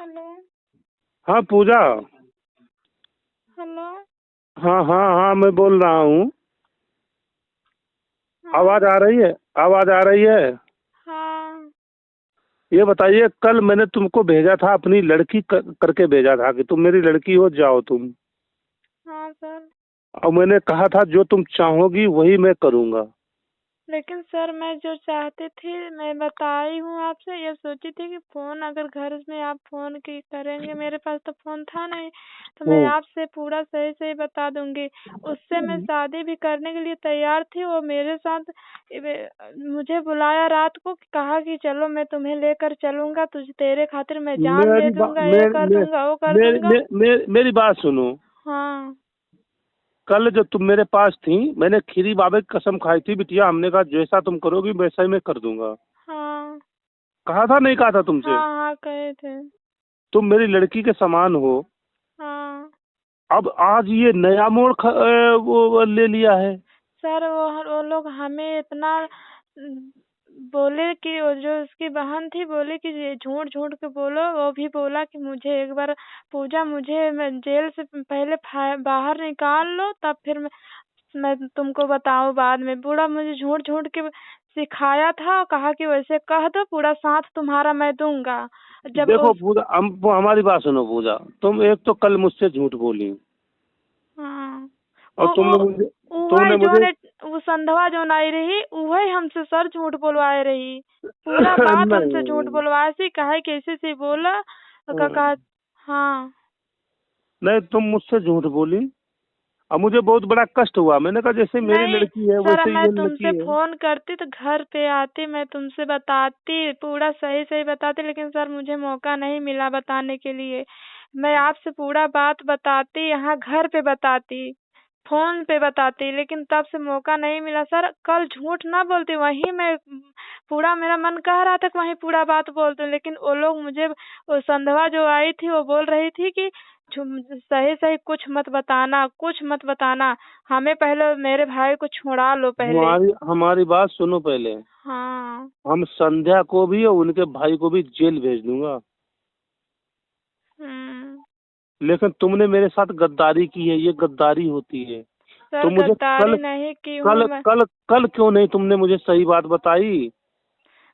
Hello. हाँ पूजा। Hello. हाँ हाँ हाँ, मैं बोल रहा हूँ। आवाज हाँ। आ रही है? आवाज आ रही है? हाँ। ये बताइए, कल मैंने तुमको भेजा था, अपनी लड़की करके भेजा था कि तुम मेरी लड़की हो, जाओ तुम। हाँ सर। और मैंने कहा था जो तुम चाहोगी वही मैं करूँगा। लेकिन सर मैं जो चाहती थी मैं बताई हूँ आपसे, ये सोची थी कि फोन अगर घर में आप फोन की करेंगे, मेरे पास तो फोन था नहीं, तो मैं हम्म। आपसे पूरा सही सही बता दूंगी। उससे मैं शादी भी करने के लिए तैयार थी। वो मेरे साथ मुझे बुलाया रात को, कहा कि चलो मैं तुम्हें लेकर चलूंगा, तुझे तेरे खातिर मैं जान दे मेरी बा, दूंगा, ये मेरी कर मे, दूंगा, वो कर मेरी दूंगा। मे, मे, मेरी बात सुनो। हाँ। कल जब तुम मेरे पास थी, मैंने खीरी बाबे की कसम खाई थी बिटिया, हमने कहा जैसा तुम करोगी वैसा ही मैं कर दूंगा। हाँ। कहा था नहीं कहा था तुमसे? हाँ। हाँ कहे थे। तुम मेरी लड़की के समान हो। हाँ। अब आज ये नया मोड़ वो ले लिया है। सर वो लोग हमें इतना बोले कि वो जो उसकी बहन थी बोली कि ये झूठ झूठ के बोलो। वो भी बोला कि मुझे एक बार पूजा, मुझे मैं जेल से पहले बाहर निकाल लो, तब फिर मैं तुमको बताऊं बाद में। पूरा मुझे झूठ झूठ के सिखाया था और कहा कि वैसे कह दो, पूरा साथ तुम्हारा मैं दूंगा। जब देखो उस पूजा, हमारी बात सुनो पूजा। तुम एक तो कल मुझसे झूठ बोली, हाँ। और वही तुमने जो मुझे ने वो संधवा जो आई रही, वही हमसे सर झूठ बोलवाए रही। पूरा बात हमसे झूठ नहीं बोलवाए सी, कहे कैसे से बोला तो कहा। हाँ। नहीं, तुम मुझसे झूठ बोली। अब मुझे बहुत बड़ा कष्ट हुआ। मैंने कहा जैसे मेरी नहीं लड़की है सर, वैसे ही मैं ये तुमसे लड़की है। फोन करती तो घर पे आती, मैं तुमसे बताती, पूरा सही सही बताती, लेकिन सर मुझे मौका नहीं मिला बताने के लिए। मैं आपसे पूरा बात बताती, यहाँ घर पे बताती, फोन पे बताती, लेकिन तब से मौका नहीं मिला। सर कल झूठ ना बोलती, वहीं मैं पूरा मेरा मन कह रहा था कि वहीं पूरा बात बोल दूं, लेकिन वो लोग मुझे, वो संधवा जो आई थी वो बोल रही थी कि सही सही कुछ मत बताना, कुछ मत बताना, हमें पहले मेरे भाई को छुड़ा लो पहले। हमारी हमारी बात सुनो पहले। हाँ। हम संध्या को भी और उनके भाई को भी जेल भेज दूंगा। हम्म। लेकिन तुमने मेरे साथ गद्दारी की है, ये गद्दारी होती है। सर तो मुझे गद्दारी कल नहीं की हूँ कल मैं। कल कल क्यों नहीं तुमने मुझे सही बात बताई?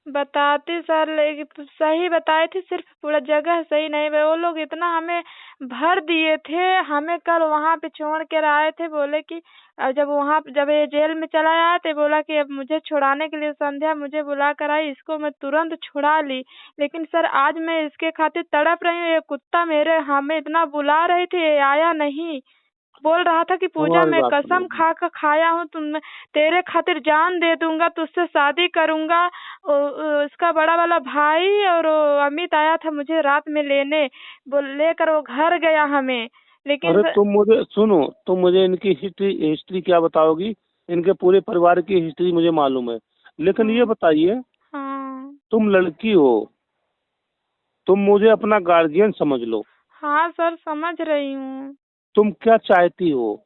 बताती सर, लेकिन सही बताई थी, सिर्फ पूरा जगह सही नहीं। वो लोग इतना हमें भर दिए थे, हमें कल वहां पे छोड़ कर आए थे, बोले कि जब ये जेल में चला आया तो बोला कि अब मुझे छुड़ाने के लिए संध्या मुझे बुला कर आई, इसको मैं तुरंत छुड़ा ली। लेकिन सर आज मैं इसके खातिर तड़प रही हूँ। ये कुत्ता मेरे हमें इतना बुला रही थी, ये आया नहीं। बोल रहा था कि पूजा हमारी मैं बात कसम सुनो। खा कर खाया हूँ, तुम तेरे खातिर जान दे दूंगा, तुझसे शादी करूंगा। उसका बड़ा वाला भाई और वो अमित आया था मुझे रात में लेने, बोल लेकर वो घर गया हमें। लेकिन अरे तुम मुझे सुनो, तुम मुझे इनकी हिस्ट्री हिस्ट्री क्या बताओगी? इनके पूरे परिवार की हिस्ट्री मुझे मालूम है। लेकिन ये हाँ। बताइए, हाँ। तुम लड़की हो, तुम मुझे अपना गार्जियन समझ लो। हाँ सर समझ रही हूँ। तुम क्या चाहती हो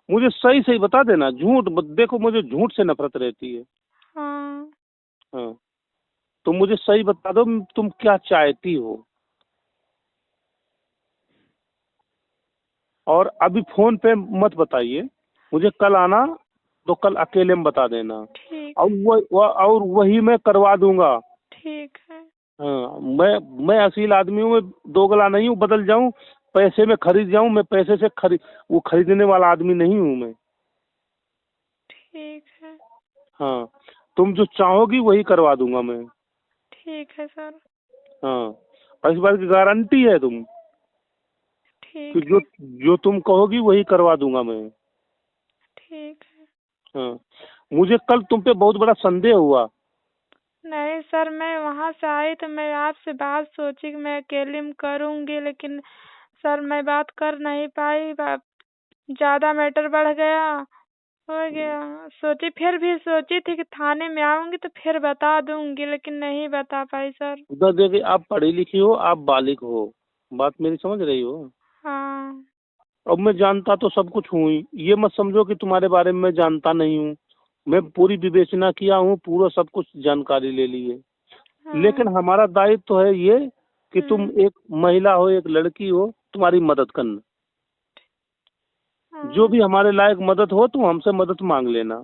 मुझे सही सही बता देना। झूठ देखो, मुझे झूठ से नफरत रहती है। हाँ। हाँ, तुम मुझे सही बता दो, तुम क्या चाहती हो। और अभी फोन पे मत बताइए, मुझे कल आना, तो कल अकेले में बता देना। ठीक। और और वही मैं करवा दूंगा। ठीक है। हाँ, मैं असील आदमी हूँ, मैं दोगला नहीं हूँ, बदल जाऊं, पैसे में खरीद जाऊं। मैं पैसे से वो खरीदने वाला आदमी नहीं हूँ मैं। ठीक है। हाँ, तुम जो चाहोगी वही करवा दूंगा मैं। ठीक है सर। हाँ, और इस बात की गारंटी है तुम कि ठीक जो है। जो तुम कहोगी वही करवा दूंगा मैं। ठीक है। हाँ, मुझे कल तुम पे बहुत बड़ा संदेह हुआ। नहीं सर, मैं वहां से आई तो मैं आपसे बात सोची कि मैं अकेले में करूंगी, लेकिन सर मैं बात कर नहीं पाई। ज्यादा मैटर बढ़ गया, हो गया। सोची, फिर भी सोची थी कि थाने में आऊंगी तो फिर बता दूंगी, लेकिन नहीं बता पाई सर। उधर देखिए, आप पढ़ी लिखी हो, आप बालिक हो, बात मेरी समझ रही हो? हाँ। अब मैं जानता तो सब कुछ हूँ ही, ये मत समझो कि तुम्हारे बारे में मैं जानता नहीं हूँ। मैं पूरी विवेचना किया हूँ, पूरा सब कुछ जानकारी ले ली है। हाँ। लेकिन हमारा दायित्व तो है ये कि तुम एक महिला हो, एक लड़की हो, तुम्हारी मदद करना। जो भी हमारे लायक मदद हो तुम हमसे मदद मांग लेना,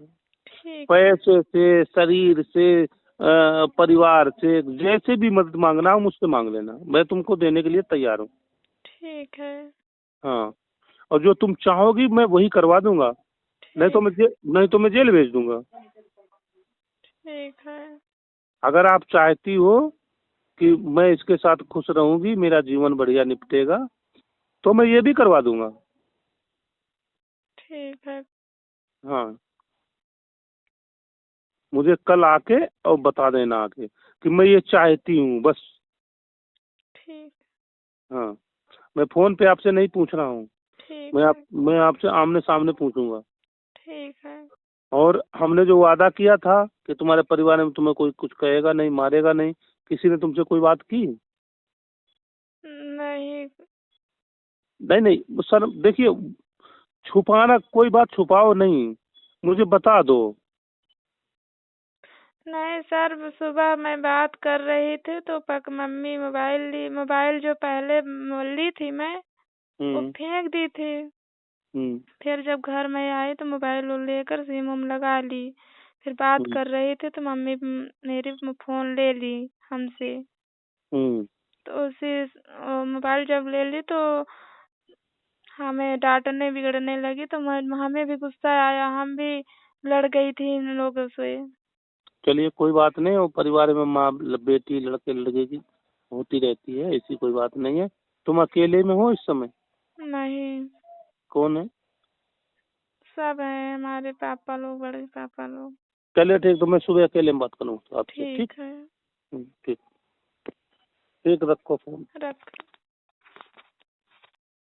ठीक। पैसे से, शरीर से, परिवार से, जैसे भी मदद मांगना हो मुझसे मांग लेना, मैं तुमको देने के लिए तैयार हूँ। ठीक है। हाँ, और जो तुम चाहोगी मैं वही करवा दूंगा, नहीं तो मैं जेल भेज दूंगा। ठीक है। अगर आप चाहती हो कि मैं इसके साथ खुश रहूंगी, मेरा जीवन बढ़िया निपटेगा, तो मैं ये भी करवा दूंगा। ठीक है। हाँ, मुझे कल आके और बता देना आके कि मैं ये चाहती हूँ बस। ठीक। हाँ, मैं फोन पे आपसे नहीं पूछ रहा हूँ, ठीक है। मैं आपसे आमने सामने पूछूंगा। ठीक है। और हमने जो वादा किया था कि तुम्हारे परिवार में तुम्हें कोई कुछ कहेगा नहीं, मारेगा नहीं, किसी ने तुमसे कोई बात की? नहीं। नहीं नहीं सर, देखिए, छुपाना, कोई बात छुपाओ नहीं, मुझे बता दो। नहीं सर, सुबह मैं बात कर रही थी तो मम्मी मोबाइल जो पहले ली थी मैं, वो हम्म। फेंक दी थी। हम्म। फिर जब घर में आई तो मोबाइल लेकर सिम लगा ली। फिर बात हम्म। कर रही थी तो मम्मी मेरी फोन ले ली हमसे। हम्म। तो उसी मोबाइल जब ले ली तो हमें डांटने बिगड़ने लगी, तो हमें भी गुस्सा आया, हम भी लड़ गई थी इन लोगों से। चलिए कोई बात नहीं, वो परिवार में माँ बेटी, लड़के लड़के की होती रहती है, ऐसी कोई बात नहीं है। तुम अकेले में हो इस समय? नहीं, कौन है? सब है, हमारे पापा लोग, बड़े पापा लोग। चलिए ठीक, तो मैं सुबह अकेले में बात करूँगा आपसे, ठीक? ठीक है। ठीक। ठीक, रखो फोन। रख।